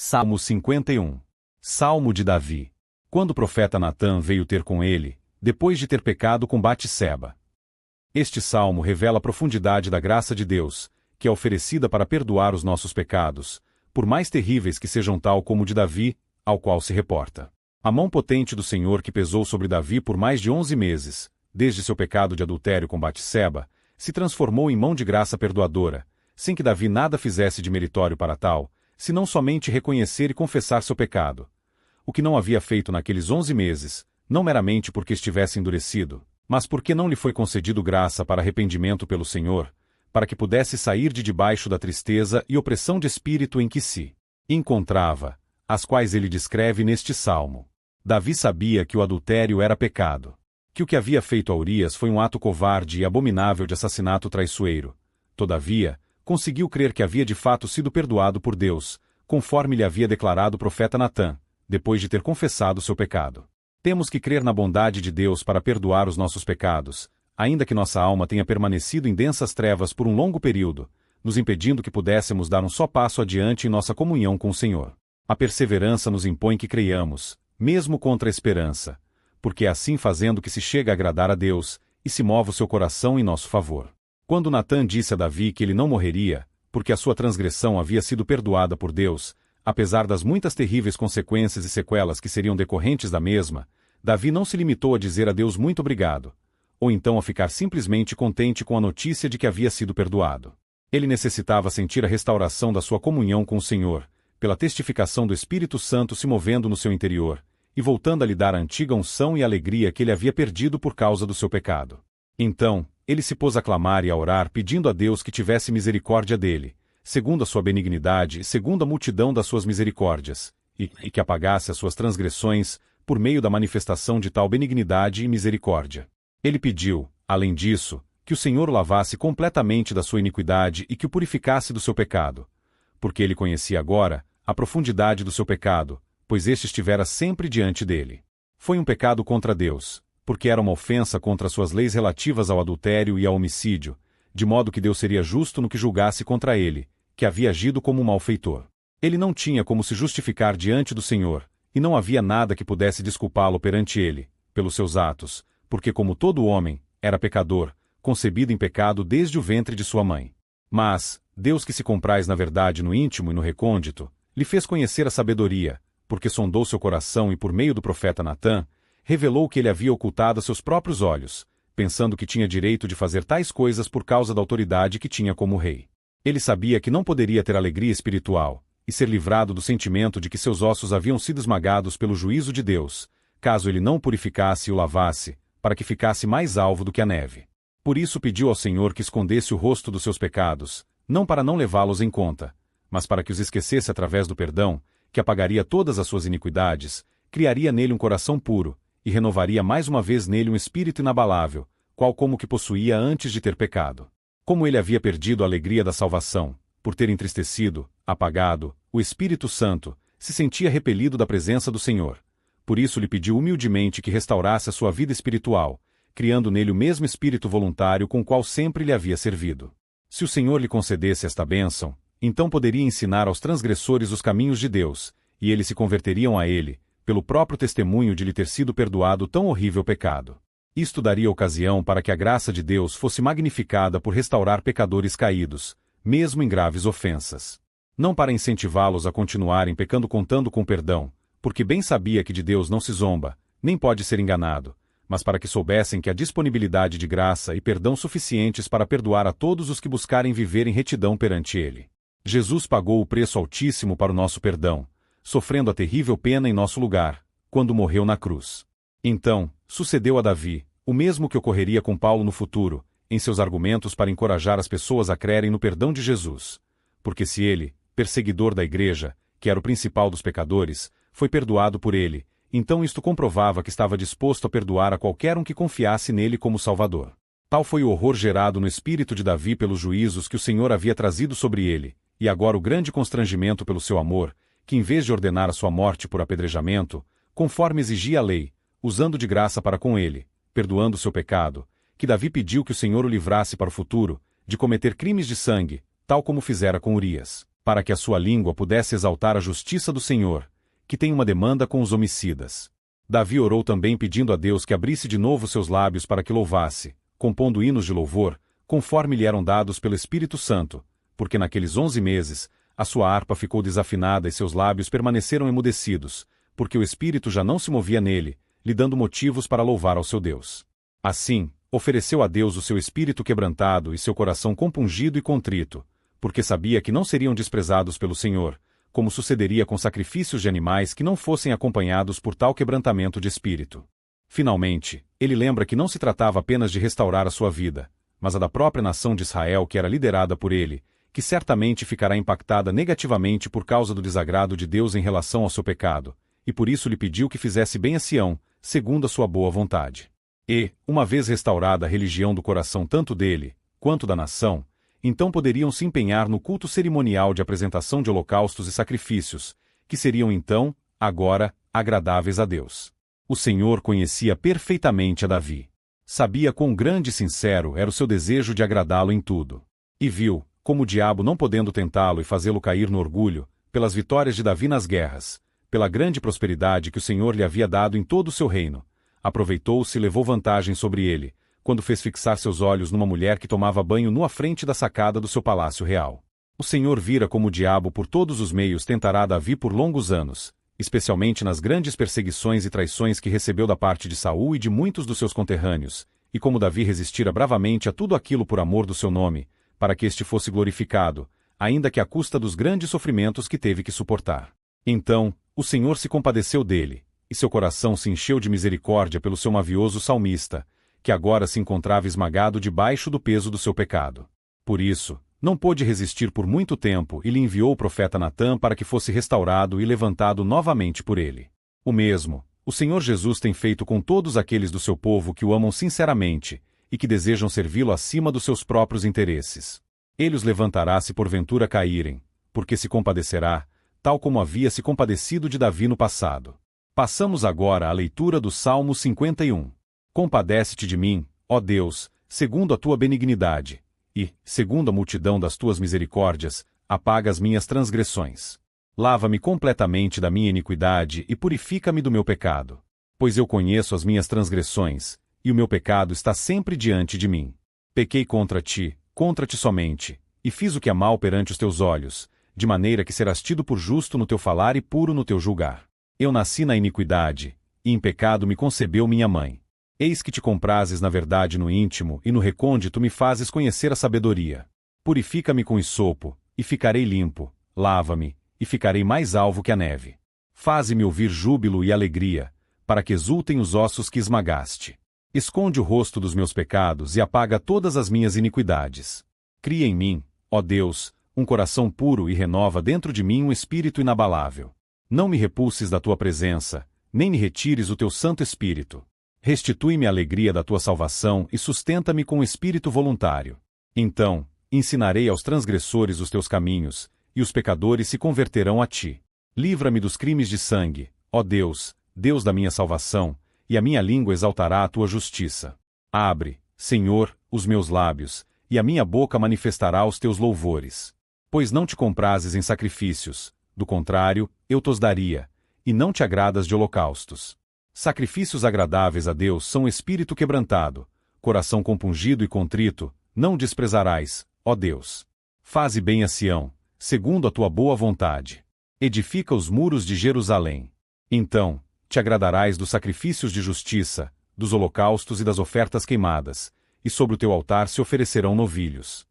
Salmo 51. Salmo de Davi. Quando o profeta Natã veio ter com ele, depois de ter pecado com Batseba. Este salmo revela a profundidade da graça de Deus, que é oferecida para perdoar os nossos pecados, por mais terríveis que sejam, tal como o de Davi, ao qual se reporta. A mão potente do Senhor que pesou sobre Davi por mais de 11 meses, desde seu pecado de adultério com Batseba, se transformou em mão de graça perdoadora, sem que Davi nada fizesse de meritório para tal, senão somente reconhecer e confessar seu pecado. O que não havia feito naqueles 11 meses, não meramente porque estivesse endurecido, mas porque não lhe foi concedido graça para arrependimento pelo Senhor, para que pudesse sair de debaixo da tristeza e opressão de espírito em que se encontrava, as quais ele descreve neste salmo. Davi sabia que o adultério era pecado, que o que havia feito a Urias foi um ato covarde e abominável de assassinato traiçoeiro. Todavia, conseguiu crer que havia de fato sido perdoado por Deus, conforme lhe havia declarado o profeta Natã, depois de ter confessado seu pecado. Temos que crer na bondade de Deus para perdoar os nossos pecados, ainda que nossa alma tenha permanecido em densas trevas por um longo período, nos impedindo que pudéssemos dar um só passo adiante em nossa comunhão com o Senhor. A perseverança nos impõe que creiamos, mesmo contra a esperança, porque é assim fazendo que se chega a agradar a Deus, e se move o seu coração em nosso favor. Quando Natã disse a Davi que ele não morreria, porque a sua transgressão havia sido perdoada por Deus, apesar das muitas terríveis consequências e sequelas que seriam decorrentes da mesma, Davi não se limitou a dizer a Deus muito obrigado, ou então a ficar simplesmente contente com a notícia de que havia sido perdoado. Ele necessitava sentir a restauração da sua comunhão com o Senhor, pela testificação do Espírito Santo se movendo no seu interior, e voltando a lhe dar a antiga unção e alegria que ele havia perdido por causa do seu pecado. Então, ele se pôs a clamar e a orar pedindo a Deus que tivesse misericórdia dele, segundo a sua benignidade e segundo a multidão das suas misericórdias, e que apagasse as suas transgressões, por meio da manifestação de tal benignidade e misericórdia. Ele pediu, além disso, que o Senhor o lavasse completamente da sua iniquidade e que o purificasse do seu pecado, porque ele conhecia agora a profundidade do seu pecado, pois este estivera sempre diante dele. Foi um pecado contra Deus, porque era uma ofensa contra suas leis relativas ao adultério e ao homicídio, de modo que Deus seria justo no que julgasse contra ele, que havia agido como um malfeitor. Ele não tinha como se justificar diante do Senhor, e não havia nada que pudesse desculpá-lo perante ele, pelos seus atos, porque como todo homem, era pecador, concebido em pecado desde o ventre de sua mãe. Mas, Deus que se compraz na verdade no íntimo e no recôndito, lhe fez conhecer a sabedoria, porque sondou seu coração e por meio do profeta Natã, revelou que ele havia ocultado a seus próprios olhos, pensando que tinha direito de fazer tais coisas por causa da autoridade que tinha como rei. Ele sabia que não poderia ter alegria espiritual, e ser livrado do sentimento de que seus ossos haviam sido esmagados pelo juízo de Deus, caso ele não o purificasse e o lavasse, para que ficasse mais alvo do que a neve. Por isso pediu ao Senhor que escondesse o rosto dos seus pecados, não para não levá-los em conta, mas para que os esquecesse através do perdão, que apagaria todas as suas iniquidades, criaria nele um coração puro, e renovaria mais uma vez nele um espírito inabalável, qual como que possuía antes de ter pecado. Como ele havia perdido a alegria da salvação, por ter entristecido, apagado, o Espírito Santo, se sentia repelido da presença do Senhor. Por isso lhe pediu humildemente que restaurasse a sua vida espiritual, criando nele o mesmo espírito voluntário com o qual sempre lhe havia servido. Se o Senhor lhe concedesse esta bênção, então poderia ensinar aos transgressores os caminhos de Deus, e eles se converteriam a ele, pelo próprio testemunho de lhe ter sido perdoado tão horrível pecado. Isto daria ocasião para que a graça de Deus fosse magnificada por restaurar pecadores caídos, mesmo em graves ofensas. Não para incentivá-los a continuarem pecando contando com perdão, porque bem sabia que de Deus não se zomba, nem pode ser enganado, mas para que soubessem que há disponibilidade de graça e perdão suficientes para perdoar a todos os que buscarem viver em retidão perante ele. Jesus pagou o preço altíssimo para o nosso perdão, sofrendo a terrível pena em nosso lugar, quando morreu na cruz. Então, sucedeu a Davi, o mesmo que ocorreria com Paulo no futuro, em seus argumentos para encorajar as pessoas a crerem no perdão de Jesus. Porque se ele, perseguidor da igreja, que era o principal dos pecadores, foi perdoado por ele, então isto comprovava que estava disposto a perdoar a qualquer um que confiasse nele como Salvador. Tal foi o horror gerado no espírito de Davi pelos juízos que o Senhor havia trazido sobre ele, e agora o grande constrangimento pelo seu amor, que em vez de ordenar a sua morte por apedrejamento, conforme exigia a lei, usando de graça para com ele, perdoando seu pecado, que Davi pediu que o Senhor o livrasse para o futuro, de cometer crimes de sangue, tal como fizera com Urias. para que a sua língua pudesse exaltar a justiça do Senhor, que tem uma demanda com os homicidas. Davi orou também pedindo a Deus que abrisse de novo seus lábios para que louvasse, compondo hinos de louvor, conforme lhe eram dados pelo Espírito Santo, porque naqueles 11 meses, a sua harpa ficou desafinada e seus lábios permaneceram emudecidos, porque o Espírito já não se movia nele, lhe dando motivos para louvar ao seu Deus. Assim, ofereceu a Deus o seu espírito quebrantado e seu coração compungido e contrito, porque sabia que não seriam desprezados pelo Senhor, como sucederia com sacrifícios de animais que não fossem acompanhados por tal quebrantamento de espírito. Finalmente, ele lembra que não se tratava apenas de restaurar a sua vida, mas a da própria nação de Israel que era liderada por ele, que certamente ficará impactada negativamente por causa do desagrado de Deus em relação ao seu pecado, e por isso lhe pediu que fizesse bem a Sião, segundo a sua boa vontade. E, uma vez restaurada a religião do coração tanto dele, quanto da nação, então poderiam se empenhar no culto cerimonial de apresentação de holocaustos e sacrifícios, que seriam então, agora, agradáveis a Deus. O Senhor conhecia perfeitamente a Davi. Sabia quão grande e sincero era o seu desejo de agradá-lo em tudo. E viu, como o diabo não podendo tentá-lo e fazê-lo cair no orgulho, pelas vitórias de Davi nas guerras, pela grande prosperidade que o Senhor lhe havia dado em todo o seu reino, aproveitou-se e levou vantagem sobre ele, quando fez fixar seus olhos numa mulher que tomava banho nua frente da sacada do seu palácio real. O Senhor vira como o diabo por todos os meios tentará Davi por longos anos, especialmente nas grandes perseguições e traições que recebeu da parte de Saul e de muitos dos seus conterrâneos, e como Davi resistira bravamente a tudo aquilo por amor do seu nome, para que este fosse glorificado, ainda que à custa dos grandes sofrimentos que teve que suportar. Então, o Senhor se compadeceu dele, e seu coração se encheu de misericórdia pelo seu mavioso salmista, que agora se encontrava esmagado debaixo do peso do seu pecado. Por isso, não pôde resistir por muito tempo e lhe enviou o profeta Natã para que fosse restaurado e levantado novamente por ele. O mesmo, o Senhor Jesus tem feito com todos aqueles do seu povo que o amam sinceramente e que desejam servi-lo acima dos seus próprios interesses. Ele os levantará se porventura caírem, porque se compadecerá, tal como havia se compadecido de Davi no passado. Passamos agora à leitura do Salmo 51. Compadece-te de mim, ó Deus, segundo a tua benignidade, e, segundo a multidão das tuas misericórdias, apaga as minhas transgressões. Lava-me completamente da minha iniquidade e purifica-me do meu pecado. Pois eu conheço as minhas transgressões, e o meu pecado está sempre diante de mim. Pequei contra ti somente, e fiz o que é mal perante os teus olhos, de maneira que serás tido por justo no teu falar e puro no teu julgar. Eu nasci na iniquidade, e em pecado me concebeu minha mãe. Eis que te comprases na verdade no íntimo, e no recôndito me fazes conhecer a sabedoria. Purifica-me com esopo, e ficarei limpo, lava-me, e ficarei mais alvo que a neve. Faze-me ouvir júbilo e alegria, para que exultem os ossos que esmagaste. Esconde o rosto dos meus pecados e apaga todas as minhas iniquidades. Cria em mim, ó Deus, um coração puro e renova dentro de mim um espírito inabalável. Não me repulses da tua presença, nem me retires o teu Santo Espírito. Restitui-me a alegria da tua salvação e sustenta-me com espírito voluntário. Então, ensinarei aos transgressores os teus caminhos, e os pecadores se converterão a ti. Livra-me dos crimes de sangue, ó Deus, Deus da minha salvação, e a minha língua exaltará a tua justiça. Abre, Senhor, os meus lábios, e a minha boca manifestará os teus louvores. Pois não te comprases em sacrifícios, do contrário, eu tos daria, e não te agradas de holocaustos. Sacrifícios agradáveis a Deus são espírito quebrantado, coração compungido e contrito, não desprezarás, ó Deus. Faze bem a Sião, segundo a tua boa vontade. Edifica os muros de Jerusalém. Então, te agradarás dos sacrifícios de justiça, dos holocaustos e das ofertas queimadas, e sobre o teu altar se oferecerão novilhos.